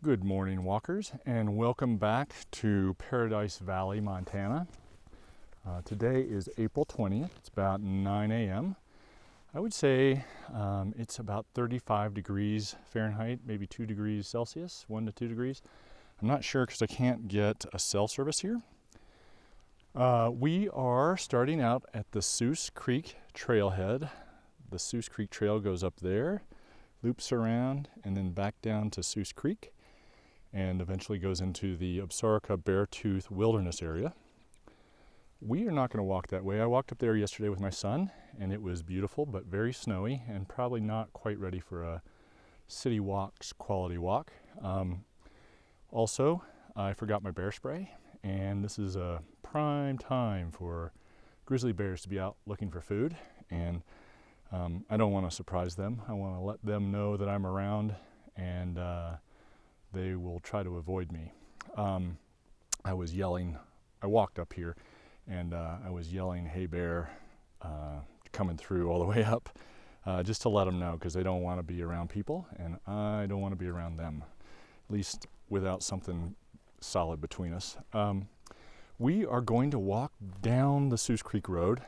Good morning, walkers, and welcome back to Paradise Valley, Montana. Today is April 20th. It's about 9 a.m. I would say it's about 35 degrees Fahrenheit, maybe 2 degrees Celsius, 1 to 2 degrees. I'm not sure because I can't get a cell service here. We are starting out at the Suce Creek trailhead. The Suce Creek trail goes up there, loops around, and then back down to Suce Creek, and eventually goes into the Absaroka Beartooth Wilderness area. We are not going to walk that way. I walked up there yesterday with my son, and it was beautiful, but very snowy, and probably not quite ready for a city walks quality walk. Also, I forgot my bear spray, and this is a prime time for grizzly bears to be out looking for food, and I don't want to surprise them. I want to let them know that I'm around, and they will try to avoid me. I was yelling, I walked up here, and I was yelling, "Hey bear," coming through all the way up, just to let them know, because they don't want to be around people, and I don't want to be around them, at least without something solid between us. We are going to walk down the Suce Creek Road.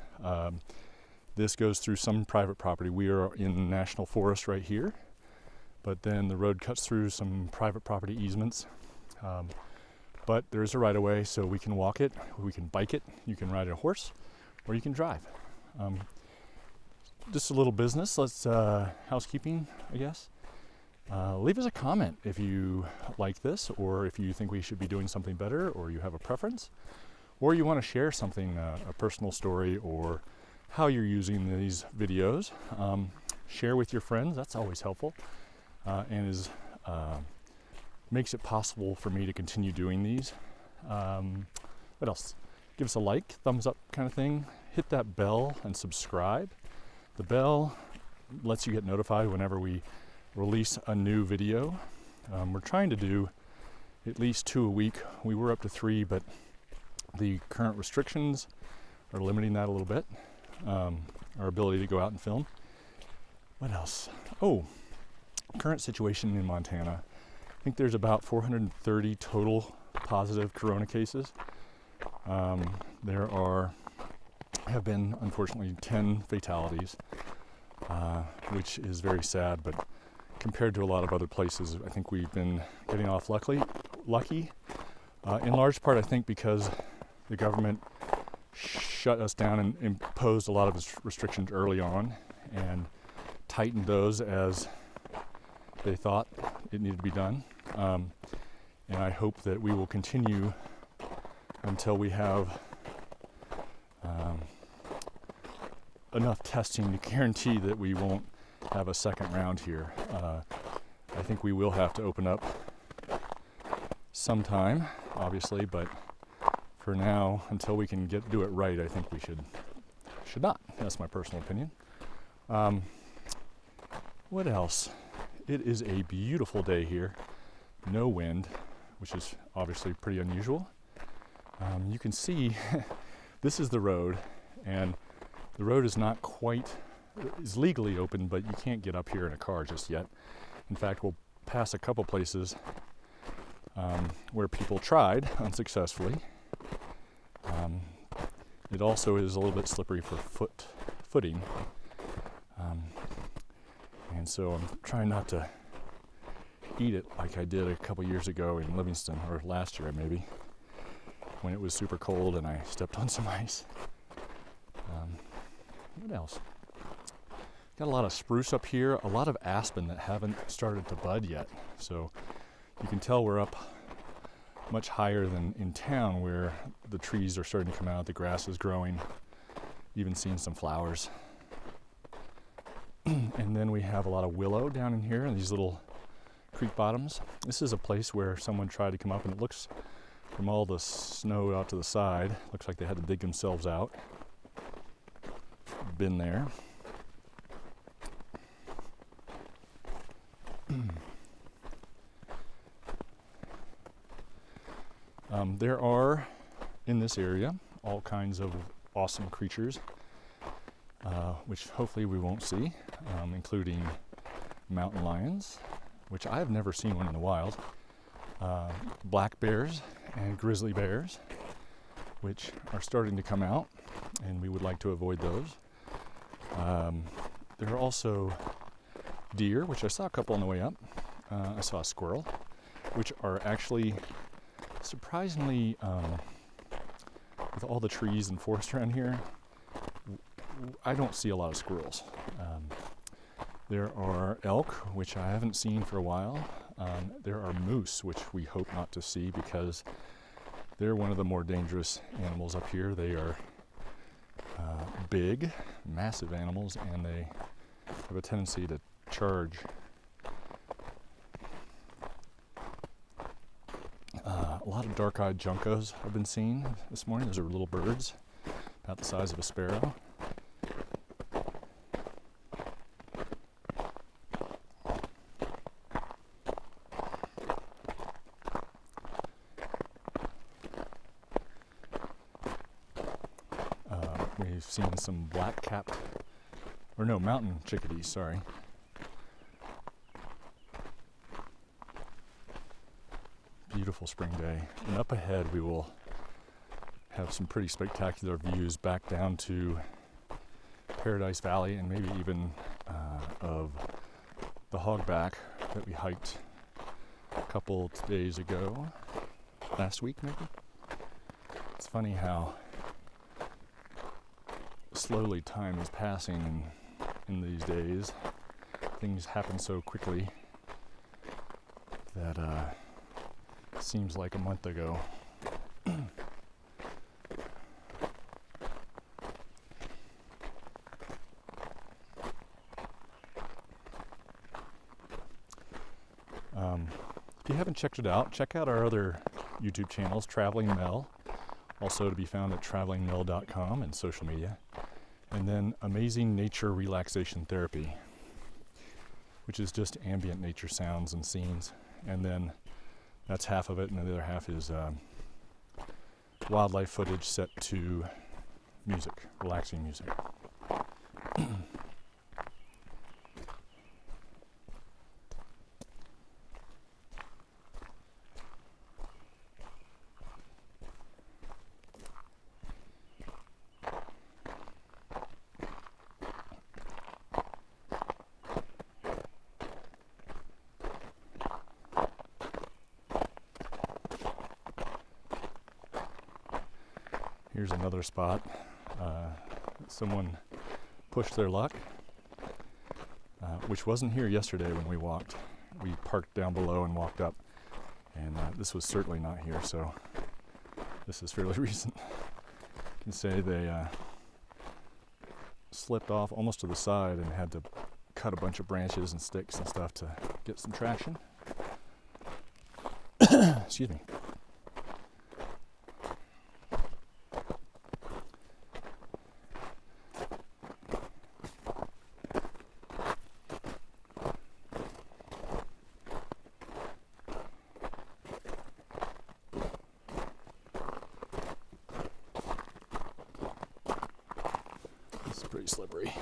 This goes through some private property. We are in the National Forest right here, but then the road cuts through some private property easements. But there's a right-of-way, so we can walk it, we can bike it, you can ride a horse, or you can drive. Just a little business, let's housekeeping, I guess. Leave us a comment if you like this, or if you think we should be doing something better, or you have a preference, or you want to share something, a personal story, or how you're using these videos. Share with your friends, that's always helpful, and makes it possible for me to continue doing these. What else? Give us a like, thumbs up kind of thing. Hit that bell and subscribe. The bell lets you get notified whenever we release a new video. We're trying to do at least 2 a week. We were up to 3, but the current restrictions are limiting that a little bit. Our ability to go out and film. What else? Oh, current situation in Montana. I think there's about 430 total positive corona cases. There have been, unfortunately, 10 fatalities, which is very sad, but compared to a lot of other places, I think we've been getting off lucky. In large part, I think, because the government shut us down and imposed a lot of restrictions early on and tightened those as they thought it needed to be done. And I hope that we will continue until we have enough testing to guarantee that we won't have a second round here. I think we will have to open up sometime, obviously, but for now, until we can do it right, I think we should not. That's my personal opinion. What else? It is a beautiful day here. No wind, which is obviously pretty unusual. You can see this is the road, and the road is not quite, is legally open, but you can't get up here in a car just yet. In fact, we'll pass a couple places where people tried unsuccessfully. It also is a little bit slippery for footing. And so I'm trying not to eat it like I did a couple years ago in Livingston, or last year maybe, when it was super cold and I stepped on some ice. What else? Got a lot of spruce up here, a lot of aspen that haven't started to bud yet. So you can tell we're up much higher than in town, where the trees are starting to come out, the grass is growing, even seeing some flowers. And then we have a lot of willow down in here, and these little creek bottoms. This is a place where someone tried to come up, and it looks, from all the snow out to the side, looks like they had to dig themselves out. Been there. There are, in this area, all kinds of awesome creatures, which hopefully we won't see, including mountain lions, which I have never seen one in the wild. black bears and grizzly bears, which are starting to come out, and we would like to avoid those. There are also deer, which I saw a couple on the way up. I saw a squirrel, which are actually surprisingly, with all the trees and forest around here, I don't see a lot of squirrels. There are elk, which I haven't seen for a while. There are moose, which we hope not to see because they're one of the more dangerous animals up here. They are big, massive animals, and they have a tendency to charge. A lot of dark-eyed juncos I've been seeing this morning. Those are little birds, about the size of a sparrow. We've seen some mountain chickadees, sorry. Beautiful spring day. And up ahead we will have some pretty spectacular views back down to Paradise Valley and maybe even of the hogback that we hiked a couple days ago, last week maybe. It's funny how slowly time is passing in these days. Things happen so quickly that seems like a month ago. If you haven't checked it out, check out our other YouTube channels, Traveling Mel, also to be found at travelingmel.com and social media. And then Amazing Nature Relaxation Therapy, which is just ambient nature sounds and scenes. And then that's half of it, and the other half is wildlife footage set to music, relaxing music. Here's another spot. Someone pushed their luck, which wasn't here yesterday when we walked. We parked down below and walked up, and this was certainly not here, so this is fairly recent. You can say they slipped off almost to the side and had to cut a bunch of branches and sticks and stuff to get some traction. Excuse me. Pretty slippery.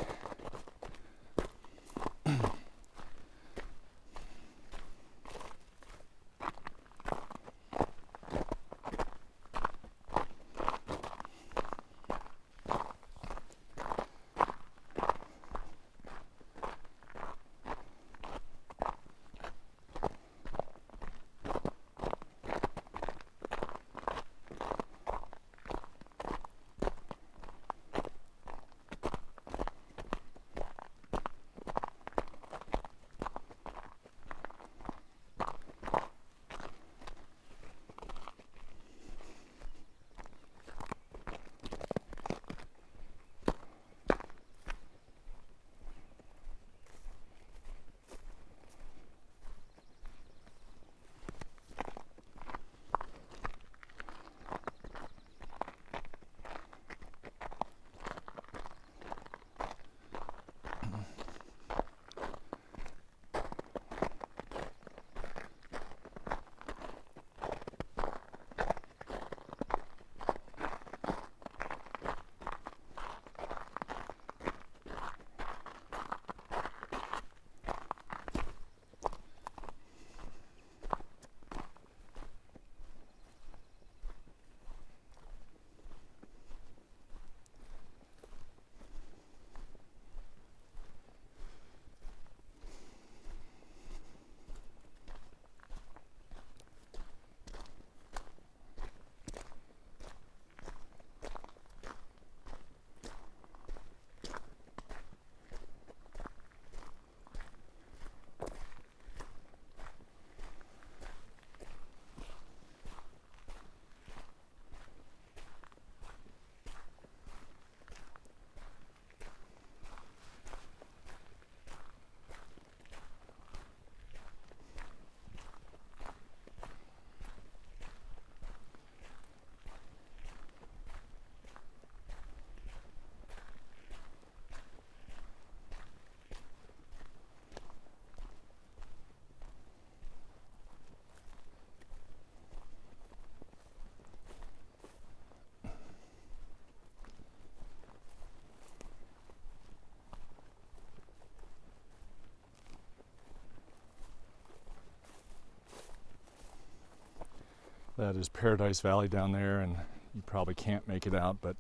That is Paradise Valley down there, and you probably can't make it out, but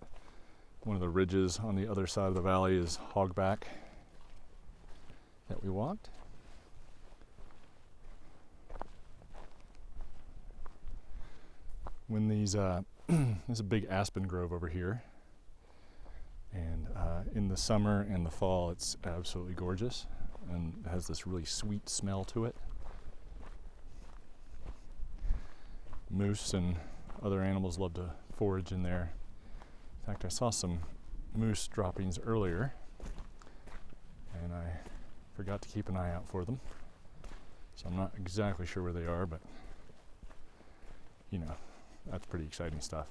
one of the ridges on the other side of the valley is Hogback that we walked. When these, there's a big aspen grove over here, and in the summer and the fall it's absolutely gorgeous, and it has this really sweet smell to it. Moose and other animals love to forage in there. In fact, I saw some moose droppings earlier, and I forgot to keep an eye out for them. So I'm not exactly sure where they are, but you know, that's pretty exciting stuff.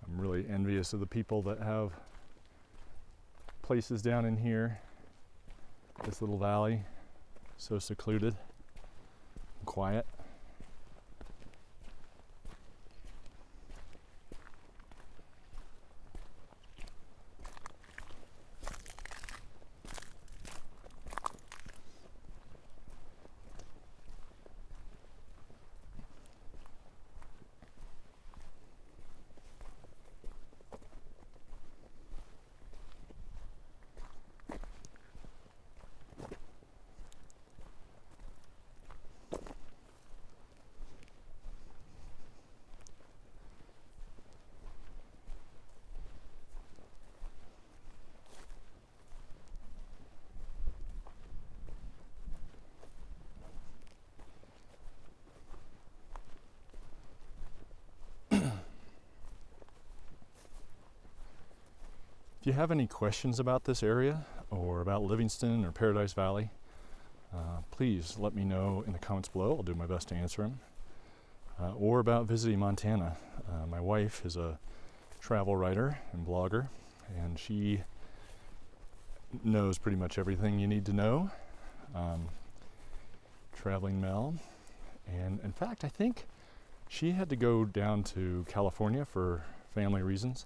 I'm really envious of the people that have places down in here, this little valley, so secluded and quiet. If you have any questions about this area or about Livingston or Paradise Valley, please let me know in the comments below. I'll do my best to answer them. Or about visiting Montana. My wife is a travel writer and blogger, and she knows pretty much everything you need to know. Traveling Mel. And in fact, I think she had to go down to California for family reasons,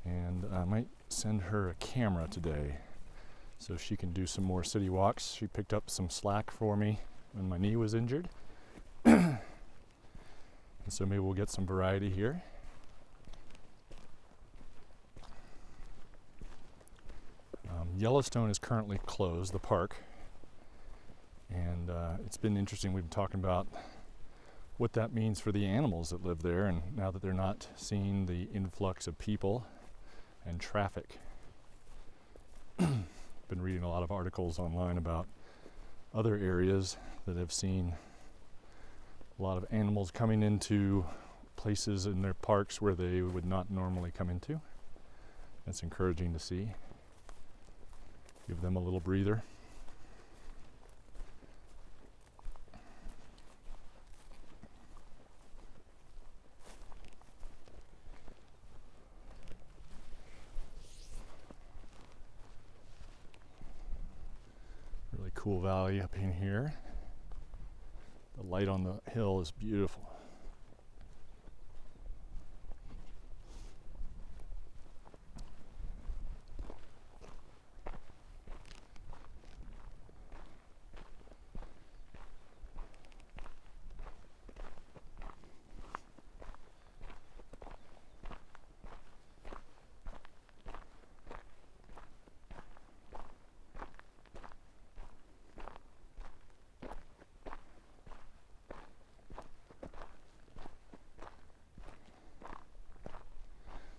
and I might send her a camera today so she can do some more city walks. She picked up some slack for me when my knee was injured. And so maybe we'll get some variety here. Yellowstone is currently closed, the park, and it's been interesting. We've been talking about what that means for the animals that live there, and now that they're not seeing the influx of people and traffic. Been reading a lot of articles online about other areas that have seen a lot of animals coming into places in their parks where they would not normally come into. That's encouraging to see. Give them a little breather. Really cool valley up in here. The light on the hill is beautiful.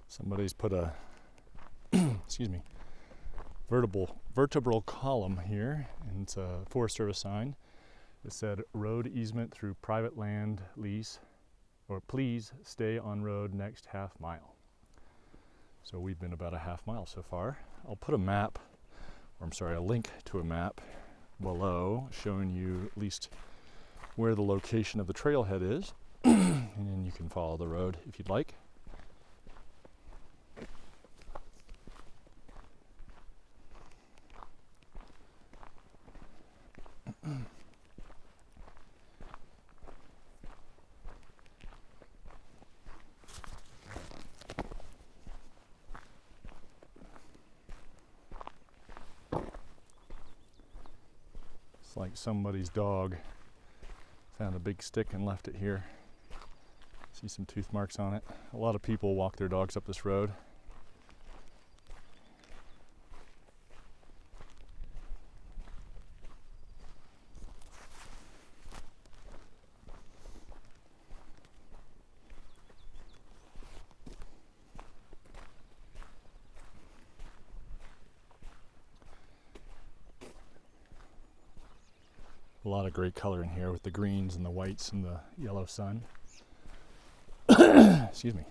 Somebody's put a excuse me, vertebral column here, and it's a Forest Service sign. It said road easement through private land lease, or please stay on road next half mile. So we've been about a half mile so far. I'll put a map, or I'm sorry, a link to a map below showing you at least where the location of the trailhead is, and then you can follow the road if you'd like. Looks like somebody's dog found a big stick and left it here. See some tooth marks on it. A lot of people walk their dogs up this road. A lot of great color in here with the greens and the whites and the yellow sun. Excuse me.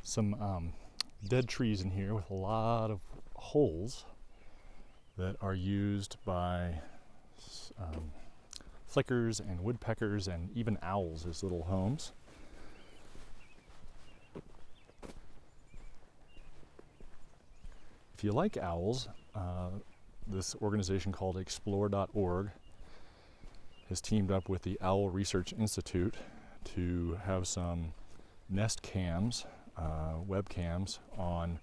Some dead trees in here with a lot of holes that are used by flickers and woodpeckers and even owls as little homes. If you like owls, this organization called explore.org has teamed up with the Owl Research Institute to have some nest cams, webcams on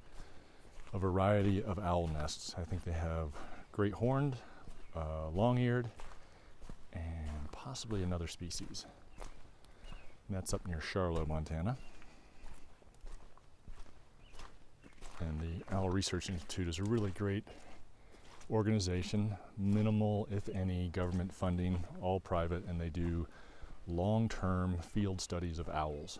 a variety of owl nests. I think they have great horned, long-eared, and possibly another species. And that's up near Charlotte, Montana. And the Owl Research Institute is a really great organization, minimal, if any, government funding, all private, and they do long-term field studies of owls.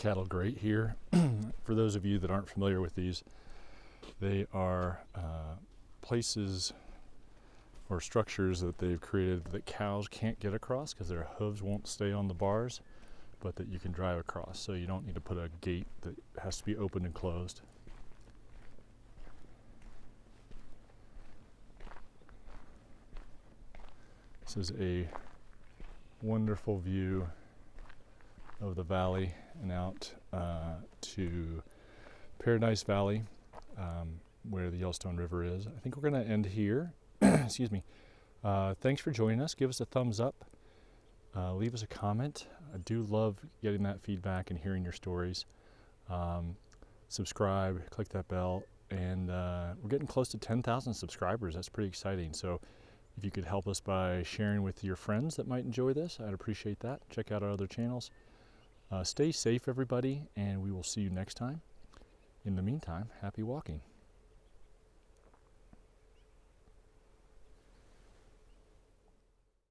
cattle grate here. For those of you that aren't familiar with these, they are places or structures that they've created that cows can't get across because their hooves won't stay on the bars, but that you can drive across. So you don't need to put a gate that has to be opened and closed. This is a wonderful view of the valley and out to Paradise Valley, where the Yellowstone River is. I think we're going to end here. Excuse me. Thanks for joining us. Give us a thumbs up. Leave us a comment. I do love getting that feedback and hearing your stories. Subscribe, click that bell, and we're getting close to 10,000 subscribers. That's pretty exciting. So if you could help us by sharing with your friends that might enjoy this, I'd appreciate that. Check out our other channels. Stay safe, everybody, and we will see you next time. In the meantime, happy walking.